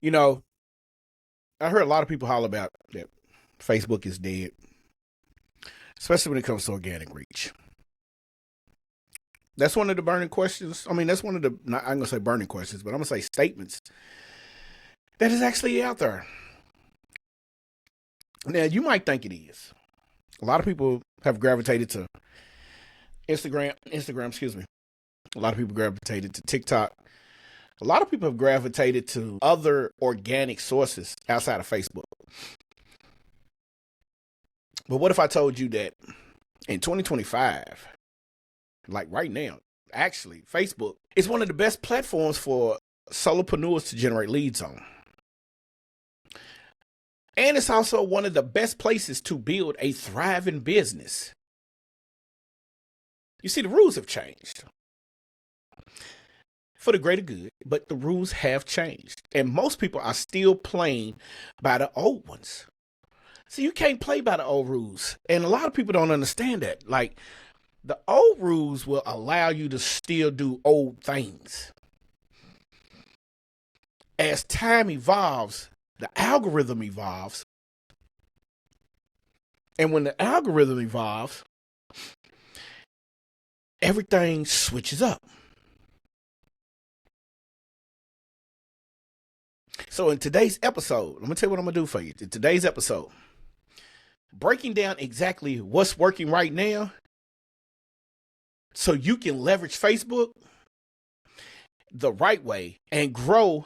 You know, I heard a lot of people holler about that Facebook is dead, especially when it comes to organic reach. That's one of the burning questions. I mean, that's one of the, not, I'm going to say burning questions, but I'm going to say statements that is actually out there. Now, you might think it is. A lot of people have gravitated to Instagram, excuse me. A lot of people gravitated to TikTok. A lot of people have gravitated to other organic sources outside of Facebook. But what if I told you that in 2025, like right now, actually, Facebook is one of the best platforms for solopreneurs to generate leads on. And it's also one of the best places to build a thriving business. You see, the rules have changed for the greater good, but the rules have changed. And most people are still playing by the old ones. So you can't play by the old rules. And a lot of people don't understand that. Like, the old rules will allow you to still do old things. As time evolves, the algorithm evolves. And when the algorithm evolves, everything switches up. So in today's episode, I'm going to tell you what I'm going to do for you. In today's episode, breaking down exactly what's working right now so you can leverage Facebook the right way and grow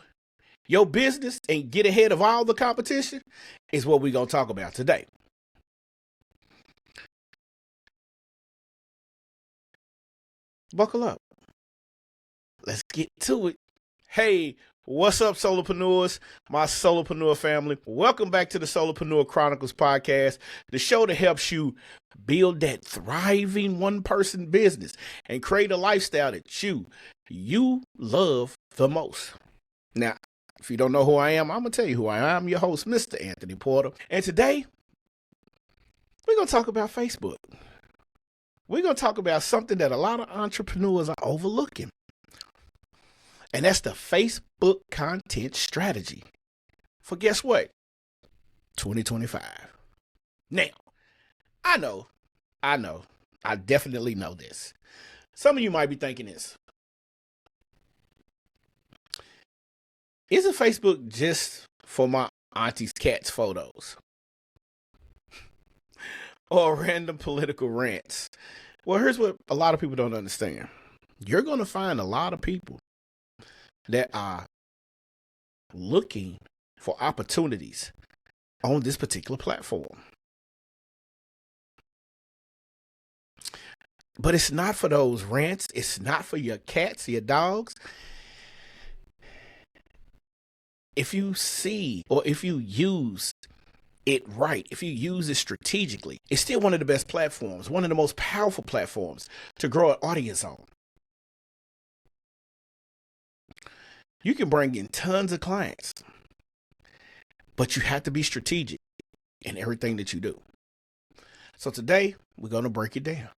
your business and get ahead of all the competition is what we're going to talk about today. Buckle up. Let's get to it. Hey, what's up, solopreneurs? My solopreneur family. Welcome back to the Solopreneur Chronicles podcast, the show that helps you build that thriving one-person business and create a lifestyle that you love the most. Now, if you don't know who I am, I'm going to tell you who I am. I'm your host, Mr. Anthony Porter. And today, we're going to talk about Facebook. We're going to talk about something that a lot of entrepreneurs are overlooking. And that's the Facebook content strategy for guess what? 2025. Now, I definitely know this. Some of you might be thinking this. Isn't Facebook just for my auntie's cat's photos? Or random political rants? Well, here's what a lot of people don't understand. You're going to find a lot of people that are looking for opportunities on this particular platform. But it's not for those rants. It's not for your cats, your dogs. If you see or if you use it right, if you use it strategically, it's still one of the best platforms, one of the most powerful platforms to grow an audience on. You can bring in tons of clients, but you have to be strategic in everything that you do. So today, we're going to break it down.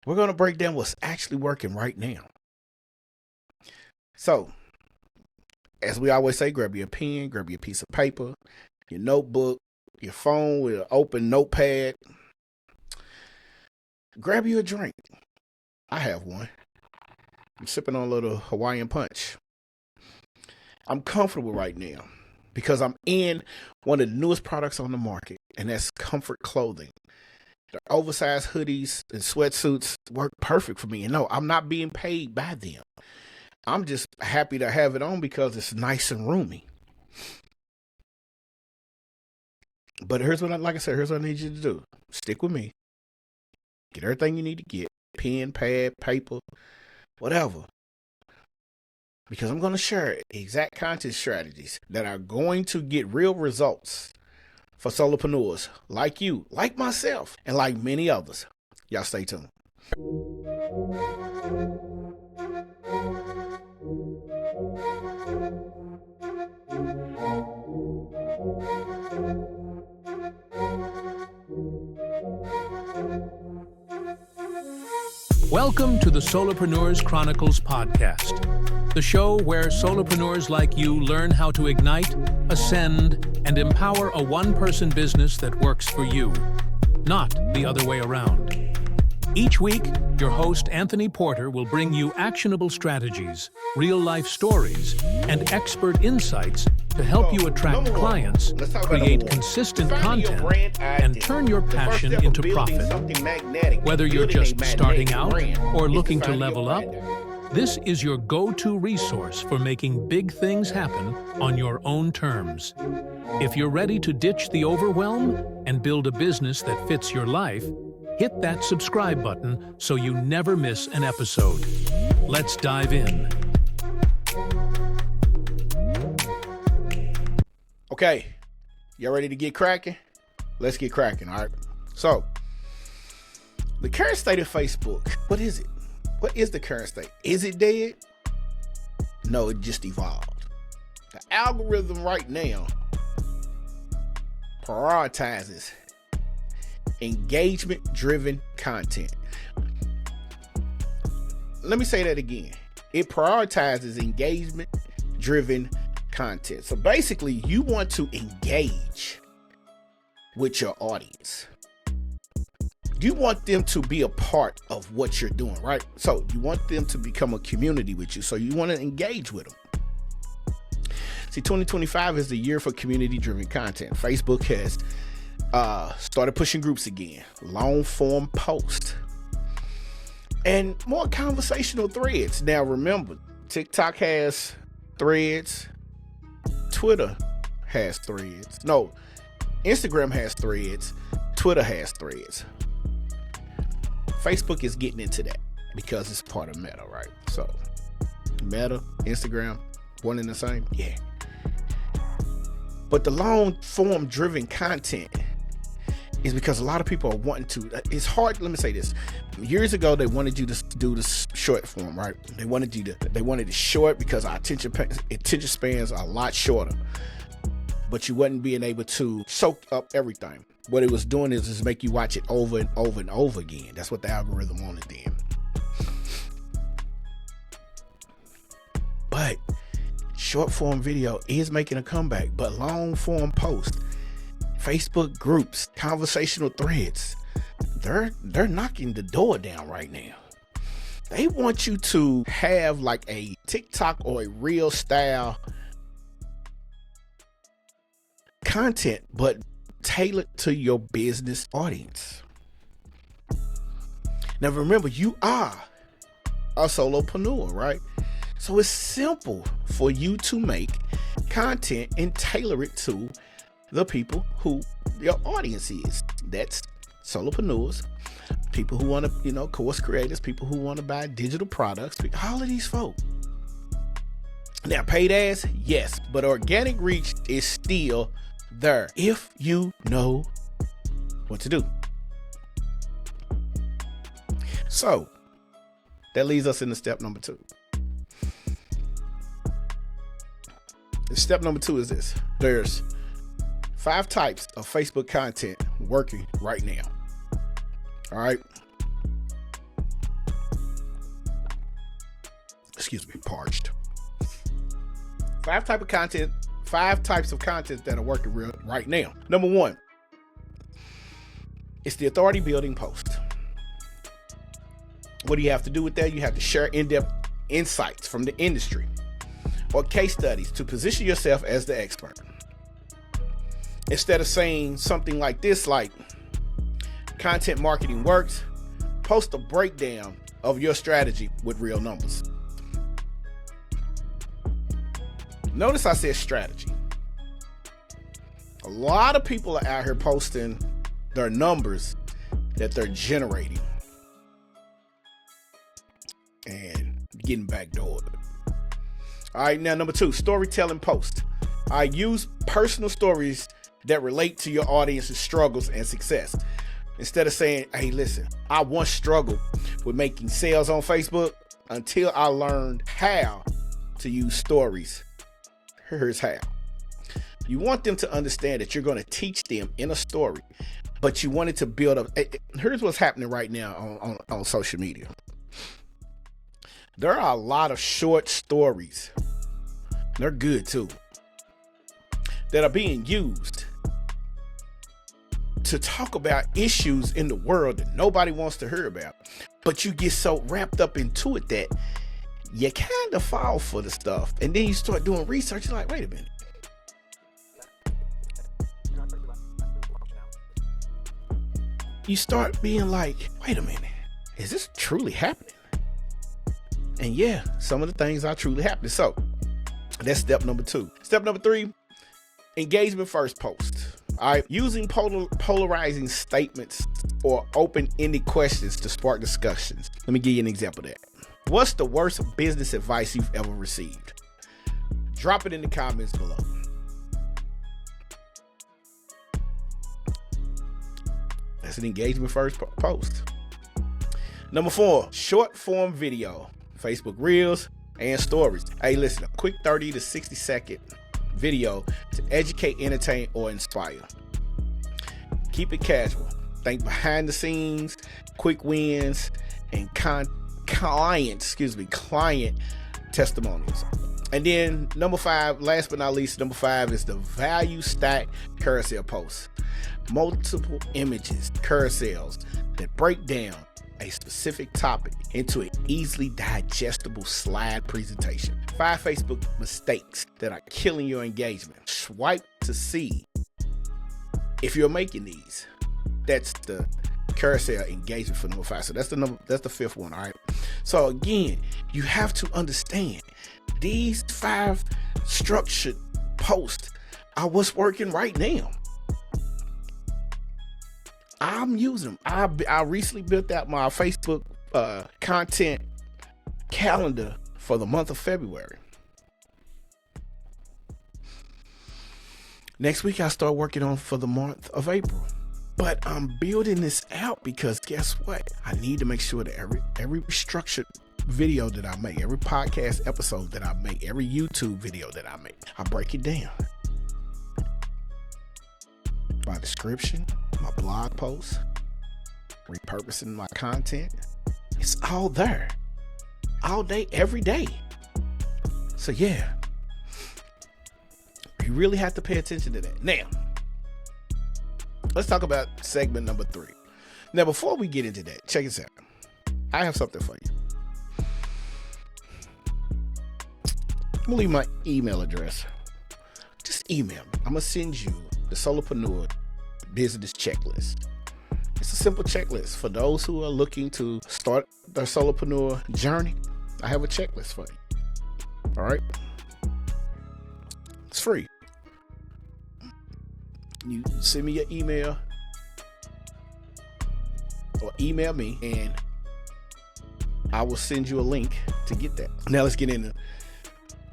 We're going to break down what's actually working right now. So, as we always say, grab your pen, grab your piece of paper, your notebook, your phone with an open notepad. Grab you a drink. I have one. I'm sipping on a little Hawaiian punch. I'm comfortable right now because I'm in one of the newest products on the market, and that's Comfort Clothing. The oversized hoodies and sweatsuits work perfect for me. And no, I'm not being paid by them. I'm just happy to have it on because it's nice and roomy. But here's what here's what I need you to do. Stick with me. Get everything you need to get. Pen, pad, paper, whatever. Because I'm going to share exact content strategies that are going to get real results for solopreneurs like you, like myself, and like many others. Y'all stay tuned. Welcome to the Solopreneurs Chronicles podcast, the show where solopreneurs like you learn how to ignite, ascend, and empower a one-person business that works for you, not the other way around. Each week, your host, Anthony Porter, will bring you actionable strategies, real-life stories, and expert insights to help you attract clients, create consistent content, and turn your passion into profit. Whether you're just starting out or looking to level up, this is your go-to resource for making big things happen on your own terms. If you're ready to ditch the overwhelm and build a business that fits your life, hit that subscribe button so you never miss an episode. Let's dive in. Okay, y'all ready to get cracking? Let's get cracking, all right? So, the current state of Facebook, what is it? What is the current state? Is it dead? No, it just evolved. The algorithm right now prioritizes engagement-driven content. Let me say that again. It prioritizes engagement-driven content. So basically, you want to engage with your audience. You want them to be a part of what you're doing, right? So you want them to become a community with you. So you want to engage with them. See, 2025 is the year for community-driven content. Facebook has started pushing groups again, long form posts, and more conversational threads. Now remember, TikTok has threads, Twitter has threads. No, Instagram has threads, Twitter has threads. Facebook is getting into that because it's part of Meta, right? So Meta, Instagram, one and the same? Yeah. But the long form driven content is because a lot of people are wanting to, it's hard, let me say this. Years ago, they wanted you to do the short form, right? They wanted it short because our attention spans are a lot shorter. But you wasn't being able to soak up everything. What it was doing is make you watch it over and over and over again. That's what the algorithm wanted then. But short form video is making a comeback, but long form post, Facebook groups, conversational threads, they're knocking the door down right now. They want you to have like a TikTok or a reel style content, but tailored to your business audience. Now remember, you are a solopreneur, right? So it's simple for you to make content and tailor it to the people who your audience is. That's solopreneurs, people who want to, course creators, people who want to buy digital products, all of these folk. Now, paid ads, yes, but organic reach is still there if you know what to do. So that leads us into step number 2. Step number 2 is this. There's 5 types of Facebook content working right now. All right. Excuse me, parched. 5 types of content that are working right now. Number 1, it's the authority building post. What do you have to do with that? You have to share in-depth insights from the industry or case studies to position yourself as the expert. Instead of saying something like this, like content marketing works, post a breakdown of your strategy with real numbers. Notice I said strategy. A lot of people are out here posting their numbers that they're generating and getting backdoored. All right, now number 2, storytelling post. I use personal stories that relate to your audience's struggles and success. Instead of saying, hey, listen, I once struggled with making sales on Facebook until I learned how to use stories. Here's how. You want them to understand that you're going to teach them in a story, but you wanted to build up. Here's what's happening right now on social media. There are a lot of short stories, they're good too, that are being used to talk about issues in the world that nobody wants to hear about. But you get so wrapped up into it that you kind of fall for the stuff. And then you start doing research. You're like, wait a minute. You start being like, wait a minute, is this truly happening? And yeah, some of the things are truly happening. So that's step number 2. Step number 3, engagement first post. All right, using polarizing statements or open-ended questions to spark discussions. Let me give you an example of that. What's the worst business advice you've ever received? Drop it in the comments below. That's an engagement first post. Number 4, short form video, Facebook Reels and stories. Hey, listen, a quick 30 to 60 second video to educate, entertain, or inspire. Keep it casual. Think behind the scenes, quick wins, and client testimonials. And then number 5, last but not least, number 5 is the value stack carousel posts. Multiple images, carousels that break down a specific topic into an easily digestible slide presentation. 5 Facebook mistakes that are killing your engagement. Swipe to see if you're making these. That's the carousel engagement for number 5. So that's the 5th one. All right. So again, you have to understand these 5 structured posts are what's working right now. I'm using them. I recently built out my Facebook content calendar for the month of February. Next week, I start working on for the month of April. But I'm building this out because guess what? I need to make sure that every structured video that I make, every podcast episode that I make, every YouTube video that I make, I break it down. My description, my blog posts, repurposing my content. It's all there. All day, every day. So yeah. You really have to pay attention to that. Now, let's talk about segment number 3. Now, before we get into that, check this out. I have something for you. I'm gonna leave my email address. Just email me. I'm gonna send you the Solopreneur business checklist. It's a simple checklist for those who are looking to start their solopreneur journey. I have a checklist for you. All right. It's free. You send me your email or email me and I will send you a link to get that. Now let's get into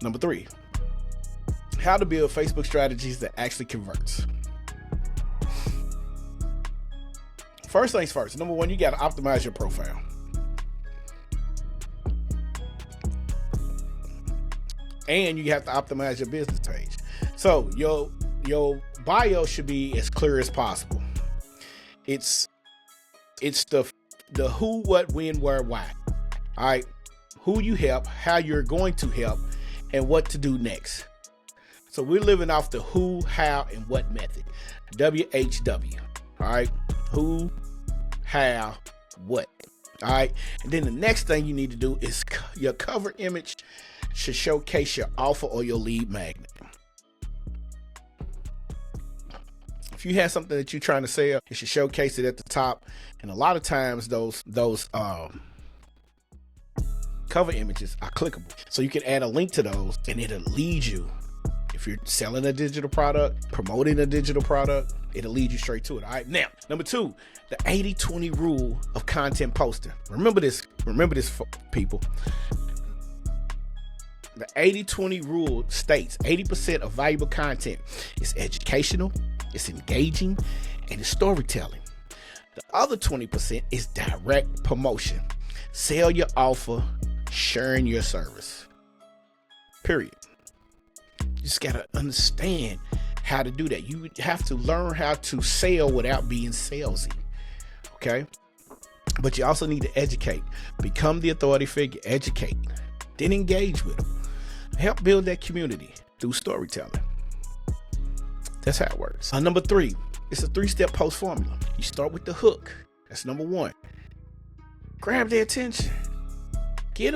number 3. How to build Facebook strategies that actually converts. First things first. Number 1, you got to optimize your profile. And you have to optimize your business page. So your bio should be as clear as possible. It's the who, what, when, where, why. All right. Who you help, how you're going to help, and what to do next. So we're living off the who, how, and what method. WHW. All right. Who, how, what. All right. And then the next thing you need to do is your cover image should showcase your offer or your lead magnet. If you have something that you're trying to sell, you should showcase it at the top. And a lot of times those cover images are clickable. So you can add a link to those and it'll lead you. If you're selling a digital product, promoting a digital product, it'll lead you straight to it. All right. Now, number 2, the 80-20 rule of content posting. Remember this, people. The 80-20 rule states 80% of valuable content is educational, it's engaging, and it's storytelling. The other 20% is direct promotion. Sell your offer, sharing your service. Period. You just got to understand how to do that. You have to learn how to sell without being salesy. Okay? But you also need to educate. Become the authority figure. Educate. Then engage with them. Help build that community through storytelling. That's how it works. Number 3, it's a 3-step post formula. You start with the hook. That's number 1. Grab their attention. Give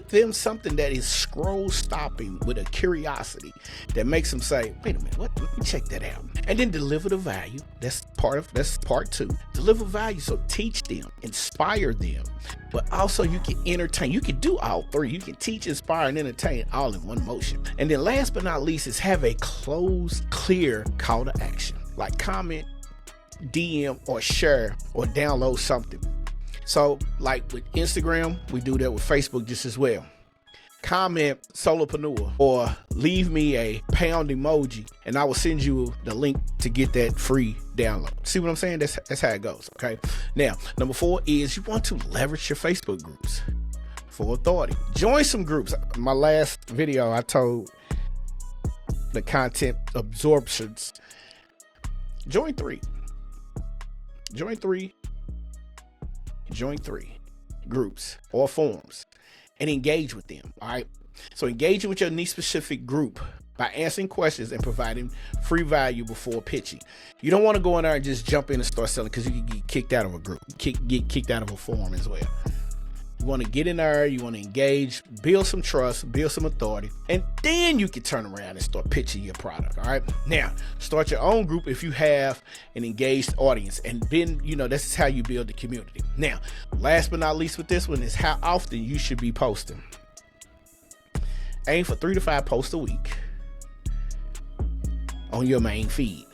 them something that is scroll stopping with a curiosity that makes them say, wait a minute, what? Let me check that out. And then deliver the value. That's part 2. Deliver value. So teach them, inspire them, but also you can entertain. You can do all 3. You can teach, inspire, and entertain all in one motion. And then last but not least is have a closed, clear call to action, like comment, DM, or share, or download something. So like with Instagram, we do that with Facebook just as well. Comment Solopreneur or leave me a pound emoji and I will send you the link to get that free download. See what I'm saying? That's how it goes. Okay. Now, number 4 is you want to leverage your Facebook groups for authority. Join some groups. My last video, I told the content absorptions. Join 3 groups or forums and engage with them. All right. So engaging with your niche specific group by answering questions and providing free value before pitching. You don't want to go in there and just jump in and start selling, because you can get kicked out of a group, get kicked out of a forum as well. You want to get in there, you want to engage, build some trust, build some authority, and then you can turn around and start pitching your product. All right. Now, start your own group if you have an engaged audience, and then, this is how you build the community. Now, last but not least with this one is how often you should be posting. Aim for 3 to 5 posts a week on your main feed.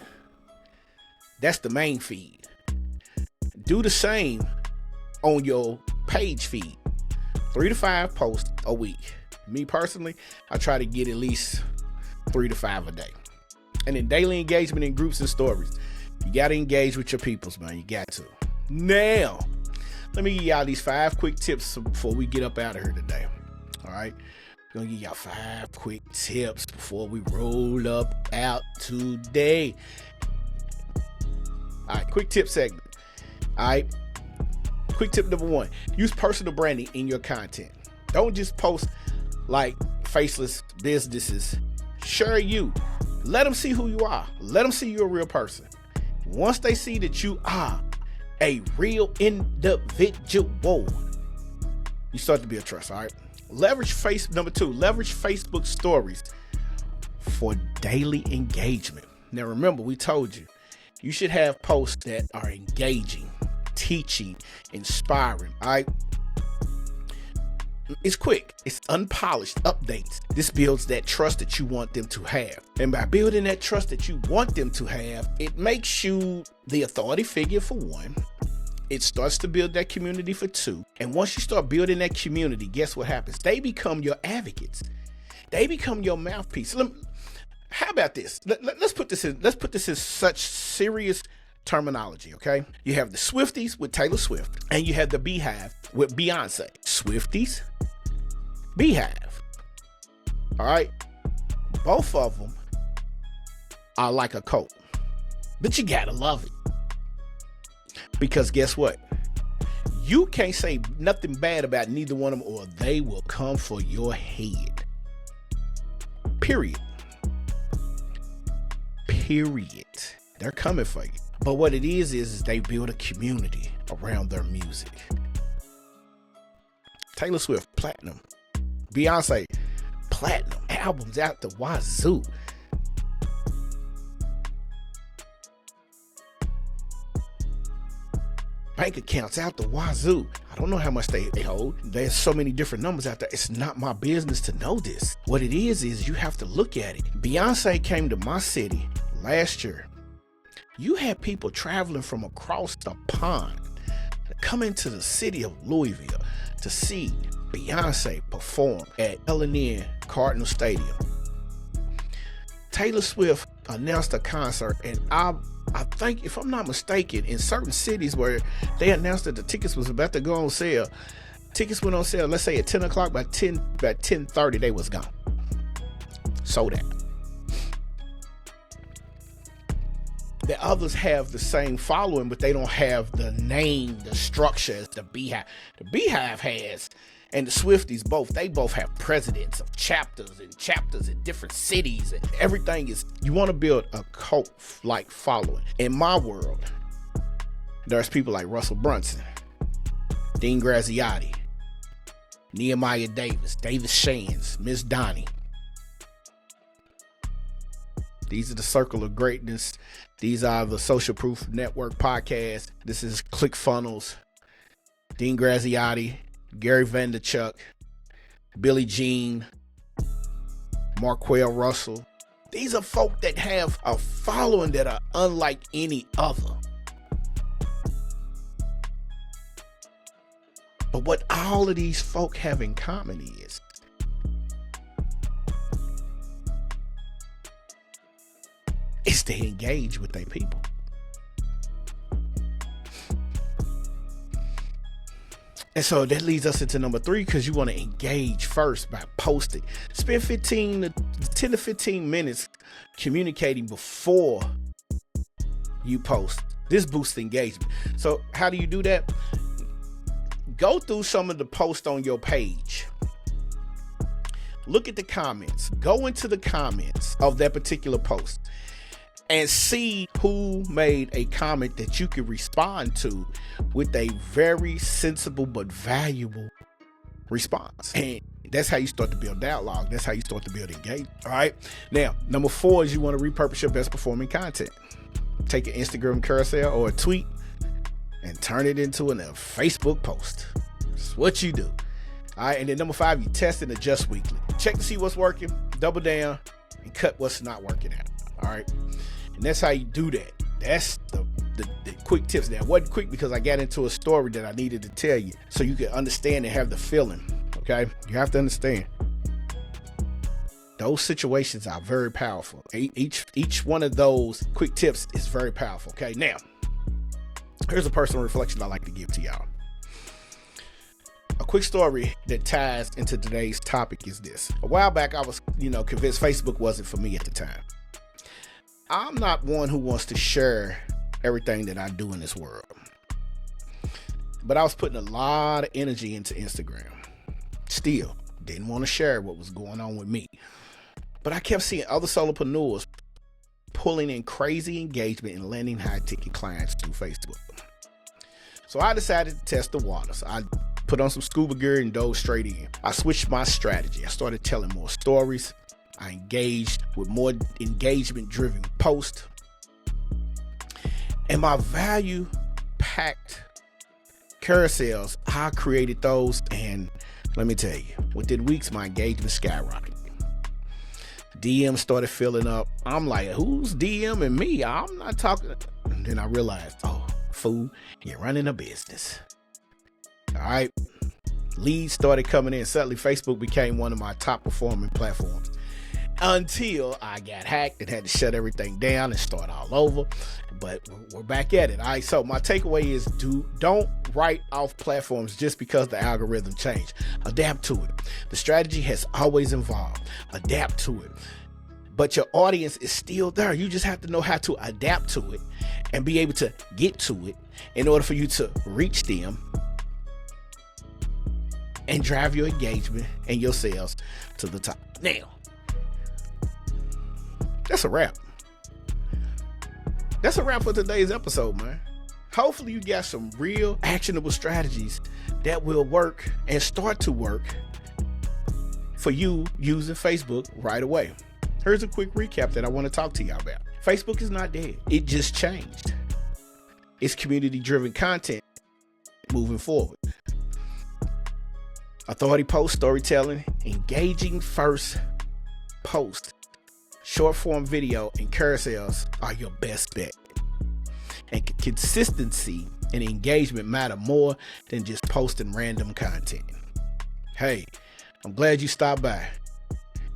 That's the main feed. Do the same on your page feed. 3 to 5 posts a week. Me personally, I try to get at least 3 to 5 a day. And then daily engagement in groups and stories. You got to engage with your peoples, man. You got to. Now, let me give y'all these 5 quick tips before we get up out of here today. All right. I'm going to give y'all 5 quick tips before we roll up out today. All right. Quick tip segment. All right. Quick tip number 1, use personal branding in your content. Don't just post like faceless businesses. Share you. Let them see who you are. Let them see you're a real person. Once they see that you are a real individual, you start to build trust. All right. Number 2, leverage Facebook stories for daily engagement. Now, remember, we told you should have posts that are engaging, teaching, inspiring. All right. It's quick. It's unpolished updates. This builds that trust that you want them to have. And by building that trust that you want them to have, it makes you the authority figure for 1. It starts to build that community for 2. And once you start building that community, guess what happens? They become your advocates. They become your mouthpiece. How about this? Let's put this in such serious terminology, okay? You have the Swifties with Taylor Swift, and you have the Beehive with Beyonce. Swifties, Beehive. All right? Both of them are like a cult, but you gotta love it. Because guess what? You can't say nothing bad about neither one of them, or they will come for your head. Period. They're coming for you. But what it is they build a community around their music. Taylor Swift, platinum. Beyonce, platinum. Albums out the wazoo. Bank accounts out the wazoo. I don't know how much they hold. There's so many different numbers out there. It's not my business to know this. What it is you have to look at it. Beyonce came to my city last year. You had people traveling from across the pond to come into the city of Louisville to see Beyonce perform at L&N Cardinal Stadium. Taylor Swift announced a concert, and I think, if I'm not mistaken, in certain cities where they announced that the tickets was about to go on sale, tickets went on sale, let's say at 10 o'clock, by 10:30 they was gone. Sold out. The others have the same following, but they don't have the name, the structure as the Beehive. The Beehive has, and the Swifties both, they both have presidents of chapters in different cities, and everything is, you want to build a cult-like following. In my world, there's people like Russell Brunson, Dean Graziosi, Nehemiah Davis, David Shands, Miss Donnie. These are the Circle of Greatness. These are the Social Proof Network podcast. This is ClickFunnels, Dean Graziosi, Gary Vaynerchuk, Billie Jean, Marquell Russell. These are folk that have a following that are unlike any other. But what all of these folk have in common is they engage with their people. And so that leads us into number 3, because you want to engage first by posting. Spend 10 to 15 minutes communicating before you post. This boosts engagement. So how do you do that? Go through some of the posts on your page. Look at the comments. Go into the comments of that particular post and see who made a comment that you can respond to with a very sensible but valuable response. And that's how you start to build dialogue. That's how you start to build engagement. All right. Now, number 4 is you want to repurpose your best performing content. Take an Instagram carousel or a tweet and turn it into a Facebook post. That's what you do. All right. And then number 5, you test and adjust weekly. Check to see what's working, double down, and cut what's not working out. All right. And that's how you do that. That's the quick tips. That wasn't quick because I got into a story that I needed to tell you so you can understand and have the feeling. Okay? You have to understand. Those situations are very powerful. Each one of those quick tips is very powerful. Okay? Now, here's a personal reflection I like to give to y'all. A quick story that ties into today's topic is this. A while back, I was, convinced Facebook wasn't for me at the time. I'm not one who wants to share everything that I do in this world. But I was putting a lot of energy into Instagram. Still, didn't want to share what was going on with me. But I kept seeing other solopreneurs pulling in crazy engagement and landing high-ticket clients through Facebook. So I decided to test the waters. I put on some scuba gear and dove straight in. I switched my strategy. I started telling more stories. I engaged with more engagement-driven posts. And my value-packed carousels, I created those. And let me tell you, within weeks, my engagement skyrocketed. DMs started filling up. I'm like, who's DMing me? I'm not talking. And then I realized, oh, fool, you're running a business. All right. Leads started coming in. Suddenly, Facebook became one of my top performing platforms. Until I got hacked and had to shut everything down and start all over. But we're back at it. All right. So my takeaway is don't write off platforms just because the algorithm changed. Adapt to it. The strategy has always evolved. Adapt to it. But your audience is still there. You just have to know how to adapt to it and be able to get to it in order for you to reach them and drive your engagement and your sales to the top. Now, that's a wrap. That's a wrap for today's episode, man. Hopefully you got some real actionable strategies that will work and start to work for you using Facebook right away. Here's a quick recap that I want to talk to y'all about. Facebook is not dead. It just changed. It's community-driven content moving forward. Authority post storytelling, engaging first post, short form video, and carousels are your best bet. And consistency and engagement matter more than just posting random content. Hey, I'm glad you stopped by.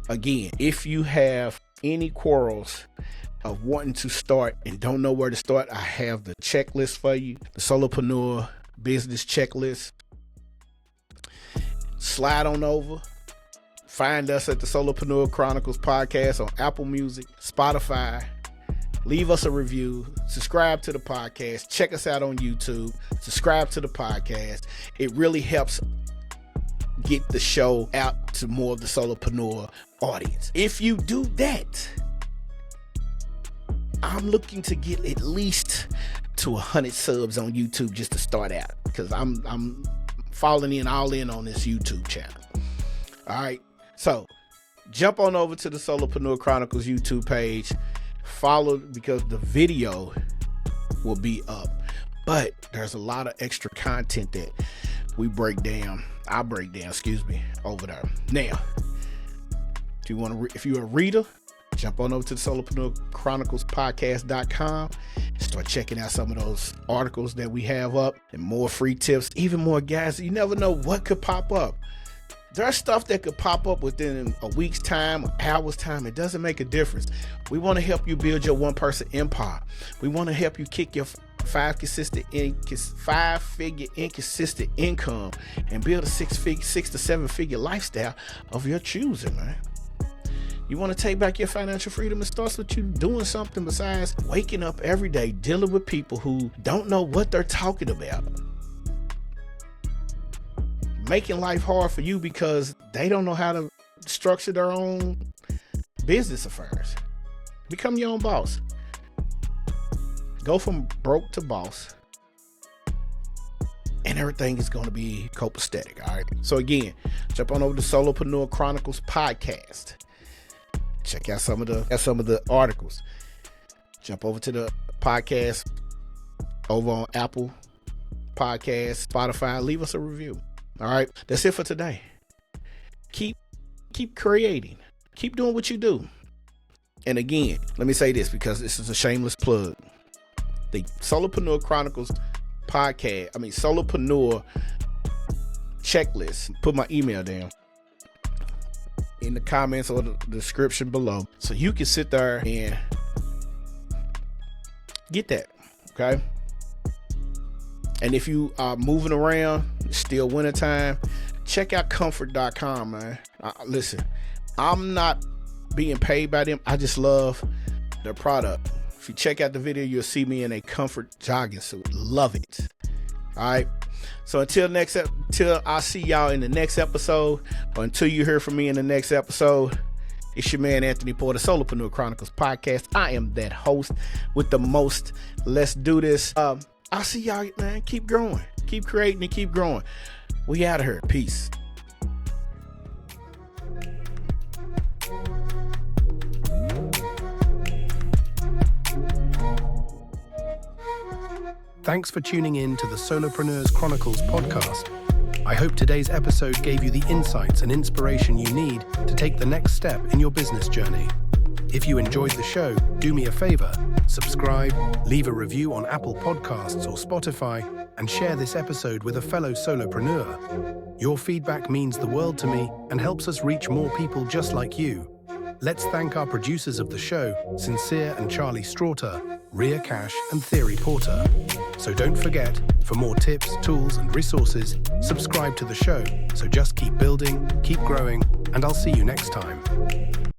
Again, if you have any quarrels of wanting to start and don't know where to start, I have the checklist for you, the Solopreneur Business Checklist. Slide on over. Find us at the Solopreneur Chronicles podcast on Apple Music, Spotify, leave us a review, subscribe to the podcast, check us out on YouTube, subscribe to the podcast. It really helps get the show out to more of the solopreneur audience. If you do that, I'm looking to get at least to 100 subs on YouTube just to start out, because I'm falling all in on this YouTube channel. All right, so jump on over to the Solopreneur Chronicles YouTube page, follow, because the video will be up, but there's a lot of extra content that I break down over there. Now, if you're a reader, jump on over to the Solopreneur Chronicles podcast.com and start checking out some of those articles that we have up, and more free tips, even more guys. You never know what could pop up. There's stuff that could pop up within a week's time, an hour's time. It doesn't make a difference. We want to help you build your one-person empire. We want to help you kick your five-figure inconsistent income and build a six to seven figure lifestyle of your choosing, man. You want to take back your financial freedom? It starts with you doing something besides waking up every day dealing with people who don't know what they're talking about, making life hard for you because they don't know how to structure their own business affairs. Become your own boss. Go from broke to boss, and everything is going to be copacetic. All right. So again, jump on over to Solopreneur Chronicles podcast. Check out some of the articles. Jump over to the podcast over on Apple Podcasts, Spotify. Leave us a review. All right. That's it for today. Keep creating. Keep doing what you do. And again, let me say this, because this is a shameless plug. The Solopreneur Chronicles podcast, Solopreneur checklist. Put my email down in the comments or the description below, so you can sit there and get that. Okay. And if you are moving around, it's still wintertime, check out comfort.com, man. Listen, I'm not being paid by them. I just love their product. If you check out the video, you'll see me in a comfort jogging suit. Love it. All right. So until I see y'all in the next episode, or until you hear from me in the next episode, it's your man Anthony Porter, Solopreneur Chronicles podcast. I am that host with the most. Let's do this. I'll see y'all, man. Keep growing, keep creating, and keep growing. We out of here. Peace. Thanks for tuning in to the Solopreneurs Chronicles podcast. I hope today's episode gave you the insights and inspiration you need to take the next step in your business journey. If you enjoyed the show, do me a favor, subscribe, leave a review on Apple Podcasts or Spotify, and share this episode with a fellow solopreneur. Your feedback means the world to me and helps us reach more people just like you. Let's thank our producers of the show, Sincere and Charlie Straughter, Rhea Cash and Theory Porter. So don't forget, for more tips, tools, and resources, subscribe to the show. So just keep building, keep growing, and I'll see you next time.